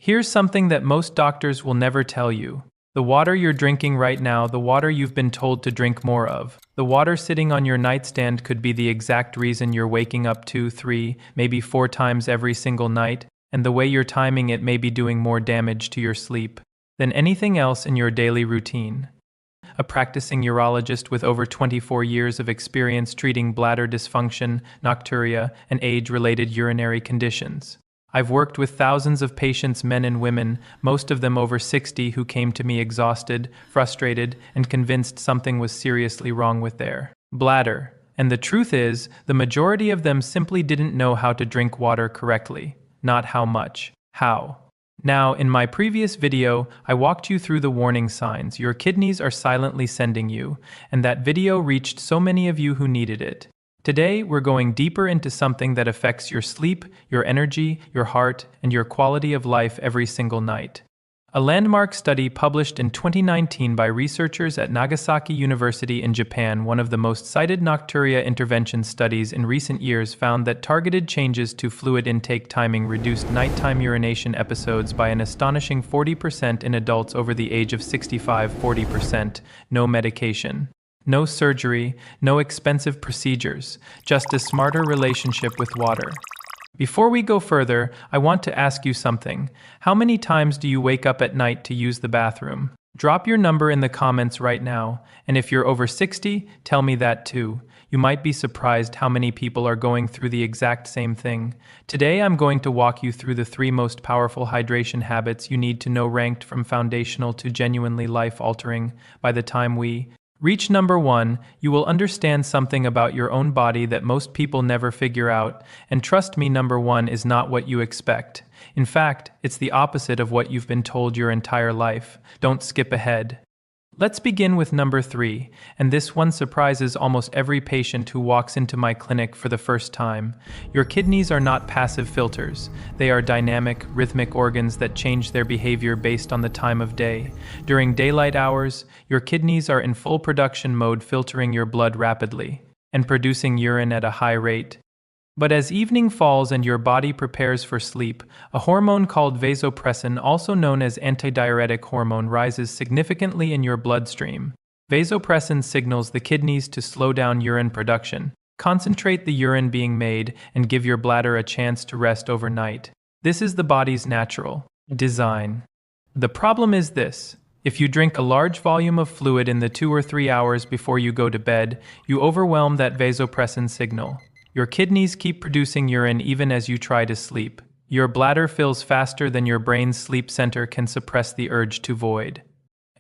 Here's something that most doctors will never tell you. The water you're drinking right now, the water you've been told to drink more of, the water sitting on your nightstand could be the exact reason you're waking up 2, 3, maybe 4 times every single night, and the way you're timing it may be doing more damage to your sleep than anything else in your daily routine. A practicing urologist with over 24 years of experience treating bladder dysfunction, nocturia, and age-related urinary conditions. I've worked with thousands of patients, men and women, most of them over 60, who came to me exhausted, frustrated, and convinced something was seriously wrong with their bladder. And the truth is, the majority of them simply didn't know how to drink water correctly. Not how much. How. Now, in my previous video, I walked you through the warning signs your kidneys are silently sending you, and that video reached so many of you who needed it. Today, we're going deeper into something that affects your sleep, your energy, your heart, and your quality of life every single night. A landmark study published in 2019 by researchers at Nagasaki University in Japan, one of the most cited Nocturia intervention studies in recent years, found that targeted changes to fluid intake timing reduced nighttime urination episodes by an astonishing 40% in adults over the age of 65. 40%, no medication. No surgery, no expensive procedures, just a smarter relationship with water. Before we go further, I want to ask you something. How many times do you wake up at night to use the bathroom? Drop your number in the comments right now, and if you're over 60, tell me that too. You might be surprised how many people are going through the exact same thing. Today I'm going to walk you through the 3 most powerful hydration habits you need to know, ranked from foundational to genuinely life-altering. By the time we reach number 1, you will understand something about your own body that most people never figure out, and trust me, number 1 is not what you expect. In fact, it's the opposite of what you've been told your entire life. Don't skip ahead. Let's begin with number 3, and this one surprises almost every patient who walks into my clinic for the first time. Your kidneys are not passive filters. They are dynamic, rhythmic organs that change their behavior based on the time of day. During daylight hours, your kidneys are in full production mode, filtering your blood rapidly and producing urine at a high rate. But as evening falls and your body prepares for sleep, a hormone called vasopressin, also known as antidiuretic hormone, rises significantly in your bloodstream. Vasopressin signals the kidneys to slow down urine production, concentrate the urine being made, and give your bladder a chance to rest overnight. This is the body's natural design. The problem is this: if you drink a large volume of fluid in the 2 or 3 hours before you go to bed, you overwhelm that vasopressin signal. Your kidneys keep producing urine even as you try to sleep. Your bladder fills faster than your brain's sleep center can suppress the urge to void.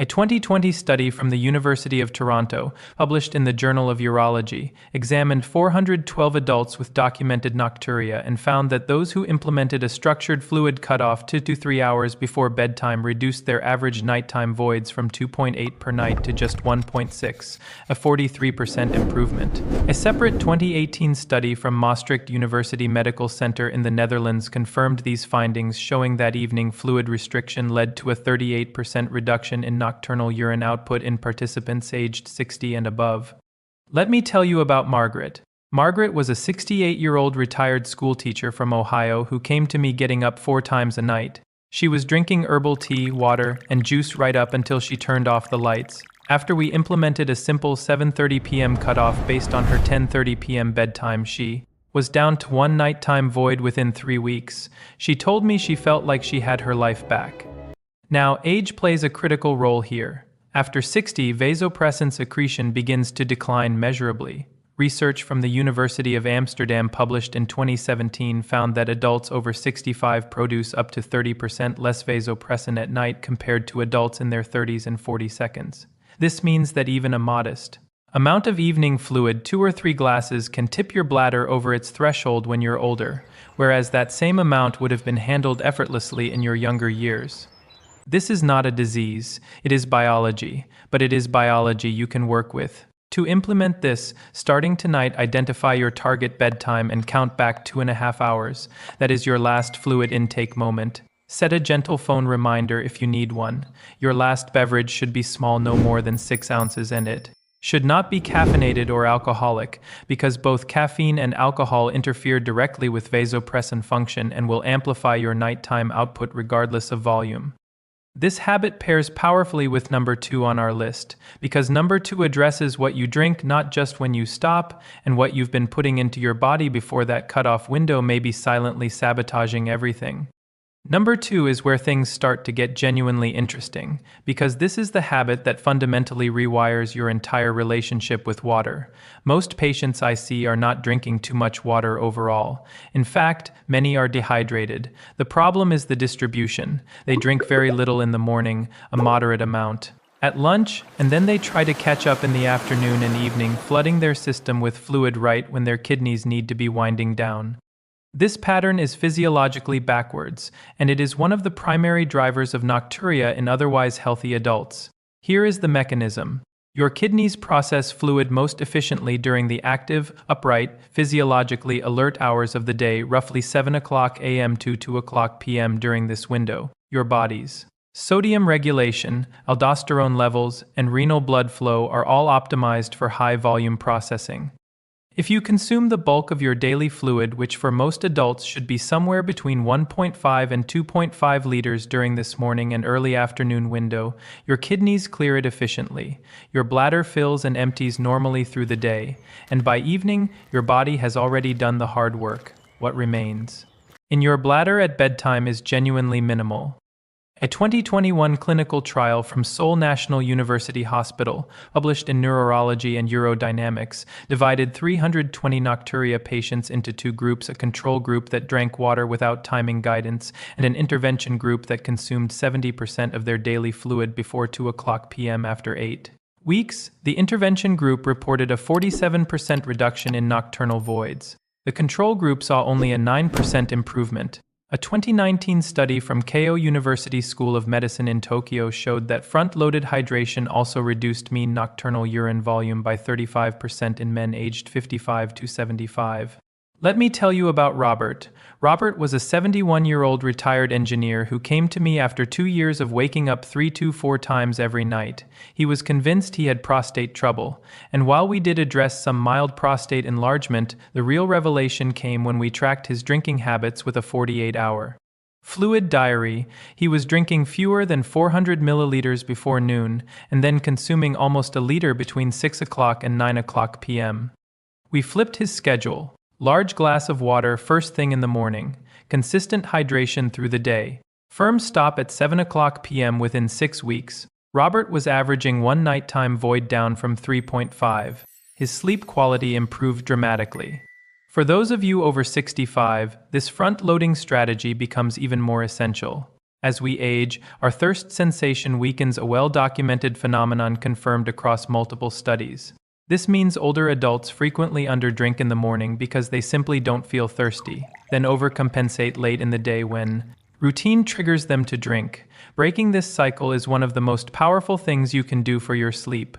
A 2020 study from the University of Toronto, published in the Journal of Urology, examined 412 adults with documented nocturia and found that those who implemented a structured fluid cutoff 2 to 3 hours before bedtime reduced their average nighttime voids from 2.8 per night to just 1.6, a 43% improvement. A separate 2018 study from Maastricht University Medical Center in the Netherlands confirmed these findings, showing that evening fluid restriction led to a 38% reduction in nocturnal urine output in participants aged 60 and above. Let me tell you about Margaret. Margaret was a 68-year-old retired schoolteacher from Ohio who came to me getting up 4 times a night. She was drinking herbal tea, water, and juice right up until she turned off the lights. After we implemented a simple 7:30 p.m. cutoff based on her 10:30 p.m. bedtime, she was down to 1 nighttime void within 3 weeks. She told me she felt like she had her life back. Now, age plays a critical role here. After 60, vasopressin secretion begins to decline measurably. Research from the University of Amsterdam published in 2017 found that adults over 65 produce up to 30% less vasopressin at night compared to adults in their 30s and 40s. This means that even a modest amount of evening fluid, 2 or 3 glasses, can tip your bladder over its threshold when you're older, whereas that same amount would have been handled effortlessly in your younger years. This is not a disease, it is biology, but it is biology you can work with. To implement this, starting tonight, identify your target bedtime and count back 2.5 hours. That is your last fluid intake moment. Set a gentle phone reminder if you need one. Your last beverage should be small, no more than 6 ounces, and it should not be caffeinated or alcoholic, because both caffeine and alcohol interfere directly with vasopressin function and will amplify your nighttime output regardless of volume. This habit pairs powerfully with number 2 on our list, because number 2 addresses what you drink, not just when you stop, and what you've been putting into your body before that cutoff window may be silently sabotaging everything. Number 2 is where things start to get genuinely interesting, because this is the habit that fundamentally rewires your entire relationship with water. Most patients I see are not drinking too much water overall. In fact, many are dehydrated. The problem is the distribution. They drink very little in the morning, a moderate amount at lunch, and then they try to catch up in the afternoon and evening, flooding their system with fluid right when their kidneys need to be winding down. This pattern is physiologically backwards, and it is one of the primary drivers of nocturia in otherwise healthy adults. Here is the mechanism. Your kidneys process fluid most efficiently during the active, upright, physiologically alert hours of the day, roughly 7 o'clock a.m. to 2 o'clock p.m. During this window, your body's sodium regulation, aldosterone levels, and renal blood flow are all optimized for high-volume processing. If you consume the bulk of your daily fluid, which for most adults should be somewhere between 1.5 and 2.5 liters during this morning and early afternoon window, your kidneys clear it efficiently, your bladder fills and empties normally through the day, and by evening, your body has already done the hard work. What remains in your bladder at bedtime is genuinely minimal. A 2021 clinical trial from Seoul National University Hospital, published in Neurology and Urodynamics, divided 320 Nocturia patients into 2 groups, a control group that drank water without timing guidance, and an intervention group that consumed 70% of their daily fluid before 2 o'clock p.m. after 8 weeks. The intervention group reported a 47% reduction in nocturnal voids. The control group saw only a 9% improvement. A 2019 study from Keio University School of Medicine in Tokyo showed that front-loaded hydration also reduced mean nocturnal urine volume by 35% in men aged 55 to 75. Let me tell you about Robert. Robert was a 71-year-old retired engineer who came to me after 2 years of waking up 3 to 4 times every night. He was convinced he had prostate trouble, and while we did address some mild prostate enlargement, the real revelation came when we tracked his drinking habits with a 48-hour fluid diary. He was drinking fewer than 400 milliliters before noon, and then consuming almost a liter between 6 o'clock and 9 o'clock p.m. We flipped his schedule. Large glass of water first thing in the morning, consistent hydration through the day, firm stop at 7 o'clock p.m. within 6 weeks. Robert was averaging 1 nighttime void down from 3.5. His sleep quality improved dramatically. For those of you over 65, this front-loading strategy becomes even more essential. As we age, our thirst sensation weakens, a well-documented phenomenon confirmed across multiple studies. This means older adults frequently underdrink in the morning because they simply don't feel thirsty, then overcompensate late in the day when routine triggers them to drink. Breaking this cycle is one of the most powerful things you can do for your sleep.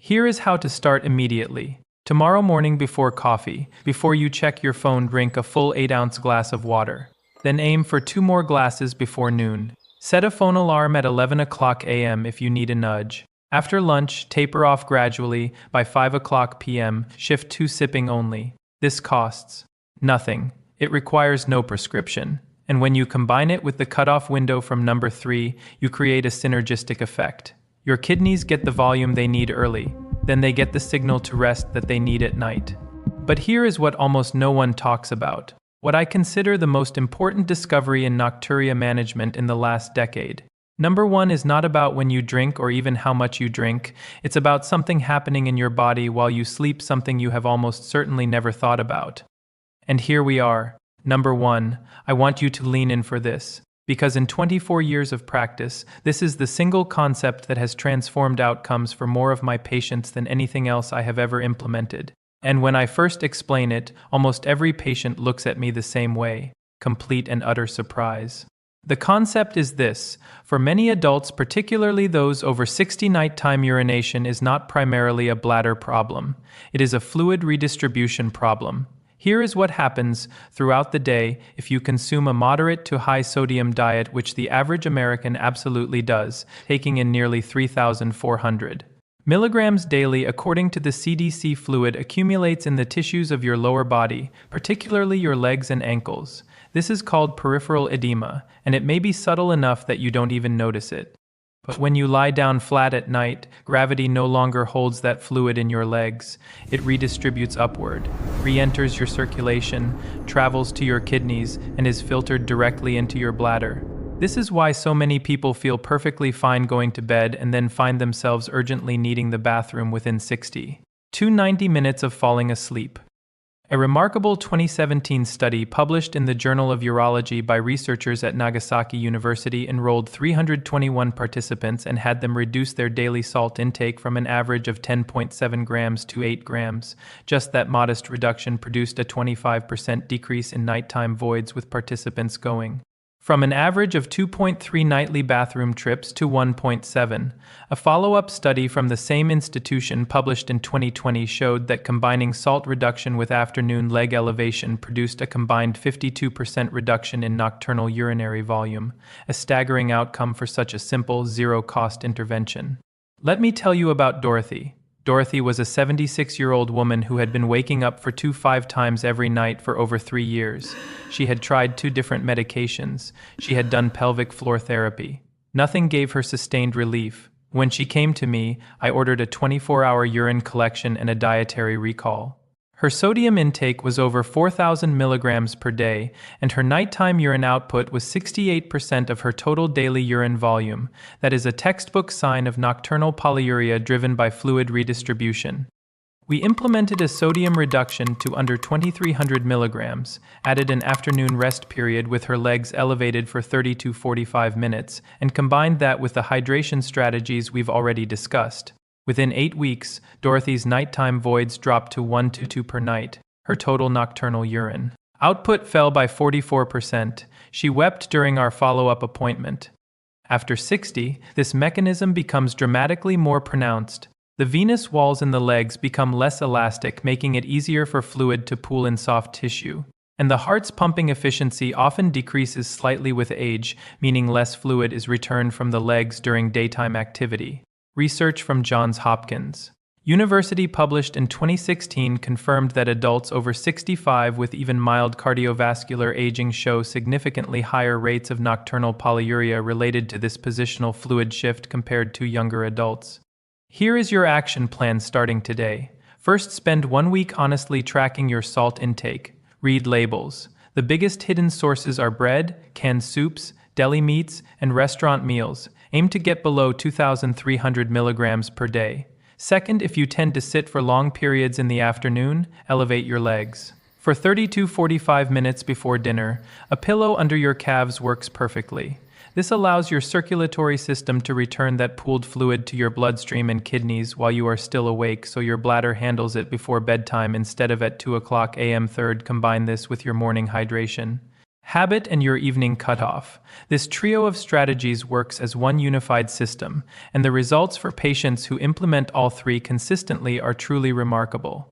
Here is how to start immediately. Tomorrow morning before coffee, before you check your phone, drink a full 8-ounce glass of water. Then aim for 2 more glasses before noon. Set a phone alarm at 11 o'clock a.m. if you need a nudge. After lunch, taper off gradually. By 5 o'clock p.m., shift to sipping only. This costs nothing. It requires no prescription. And when you combine it with the cutoff window from number 3, you create a synergistic effect. Your kidneys get the volume they need early, then they get the signal to rest that they need at night. But here is what almost no one talks about. What I consider the most important discovery in nocturia management in the last decade. Number 1 is not about when you drink or even how much you drink. It's about something happening in your body while you sleep, something you have almost certainly never thought about. And here we are. Number 1, I want you to lean in for this, because in 24 years of practice, this is the single concept that has transformed outcomes for more of my patients than anything else I have ever implemented. And when I first explain it, almost every patient looks at me the same way, complete and utter surprise. The concept is this: for many adults, particularly those over 60, nighttime urination is not primarily a bladder problem. It is a fluid redistribution problem. Here is what happens throughout the day if you consume a moderate to high sodium diet, which the average American absolutely does, taking in nearly 3,400 Milligrams daily according to the CDC. Fluid accumulates in the tissues of your lower body, particularly your legs and ankles. This is called peripheral edema, and it may be subtle enough that you don't even notice it. But when you lie down flat at night, gravity no longer holds that fluid in your legs. It redistributes upward, re-enters your circulation, travels to your kidneys, and is filtered directly into your bladder. This is why so many people feel perfectly fine going to bed and then find themselves urgently needing the bathroom within 60 to 90 minutes of falling asleep. A remarkable 2017 study published in the Journal of Urology by researchers at Nagasaki University enrolled 321 participants and had them reduce their daily salt intake from an average of 10.7 grams to 8 grams. Just that modest reduction produced a 25% decrease in nighttime voids, with participants going from an average of 2.3 nightly bathroom trips to 1.7. A follow-up study from the same institution published in 2020 showed that combining salt reduction with afternoon leg elevation produced a combined 52% reduction in nocturnal urinary volume, a staggering outcome for such a simple, zero-cost intervention. Let me tell you about Dorothy. Dorothy was a 76-year-old woman who had been waking up for 5 times every night for over 3 years. She had tried 2 different medications. She had done pelvic floor therapy. Nothing gave her sustained relief. When she came to me, I ordered a 24-hour urine collection and a dietary recall. Her sodium intake was over 4,000 milligrams per day, and her nighttime urine output was 68% of her total daily urine volume. That is a textbook sign of nocturnal polyuria driven by fluid redistribution. We implemented a sodium reduction to under 2,300 milligrams, added an afternoon rest period with her legs elevated for 30 to 45 minutes, and combined that with the hydration strategies we've already discussed. Within 8 weeks, Dorothy's nighttime voids dropped to 1 to 2 per night. Her total nocturnal urine output fell by 44%. She wept during our follow-up appointment. After 60, this mechanism becomes dramatically more pronounced. The venous walls in the legs become less elastic, making it easier for fluid to pool in soft tissue. And the heart's pumping efficiency often decreases slightly with age, meaning less fluid is returned from the legs during daytime activity. Research from Johns Hopkins University published in 2016 confirmed that adults over 65 with even mild cardiovascular aging show significantly higher rates of nocturnal polyuria related to this positional fluid shift compared to younger adults. Here is your action plan starting today. First, spend 1 week honestly tracking your salt intake. Read labels. The biggest hidden sources are bread, canned soups, deli meats, and restaurant meals. Aim to get below 2,300 milligrams per day. Second, if you tend to sit for long periods in the afternoon, elevate your legs. For 30 to 45 minutes before dinner, a pillow under your calves works perfectly. This allows your circulatory system to return that pooled fluid to your bloodstream and kidneys while you are still awake, so your bladder handles it before bedtime instead of at 2 a.m. Third, combine this with your morning hydration. Habit and your evening cutoff. This trio of strategies works as one unified system, and the results for patients who implement all 3 consistently are truly remarkable.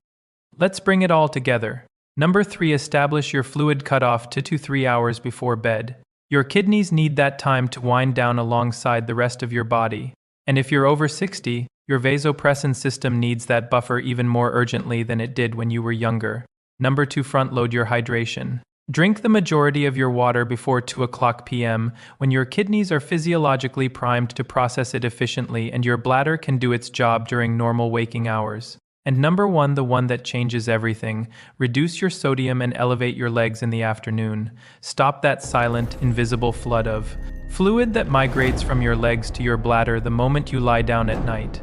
Let's bring it all together. Number 3, establish your fluid cutoff 2 to 3 hours before bed. Your kidneys need that time to wind down alongside the rest of your body. And if you're over 60, your vasopressin system needs that buffer even more urgently than it did when you were younger. Number 2, front-load your hydration. Drink the majority of your water before 2 p.m. when your kidneys are physiologically primed to process it efficiently and your bladder can do its job during normal waking hours. And number 1, the one that changes everything, reduce your sodium and elevate your legs in the afternoon. Stop that silent, invisible flood of fluid that migrates from your legs to your bladder the moment you lie down at night.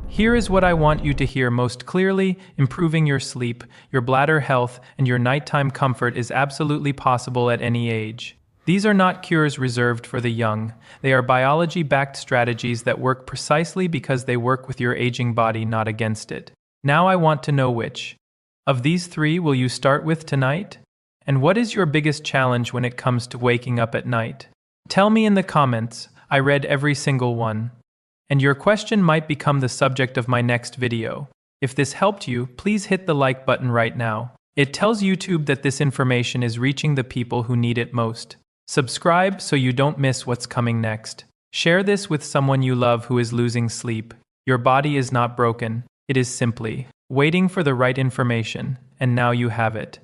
Here is what I want you to hear most clearly: improving your sleep, your bladder health, and your nighttime comfort is absolutely possible at any age. These are not cures reserved for the young. They are biology-backed strategies that work precisely because they work with your aging body, not against it. Now I want to know which of these 3 will you start with tonight? And what is your biggest challenge when it comes to waking up at night? Tell me in the comments. I read every single one. And your question might become the subject of my next video. If this helped you, please hit the like button right now. It tells YouTube that this information is reaching the people who need it most. Subscribe so you don't miss what's coming next. Share this with someone you love who is losing sleep. Your body is not broken. It is simply waiting for the right information, and now you have it.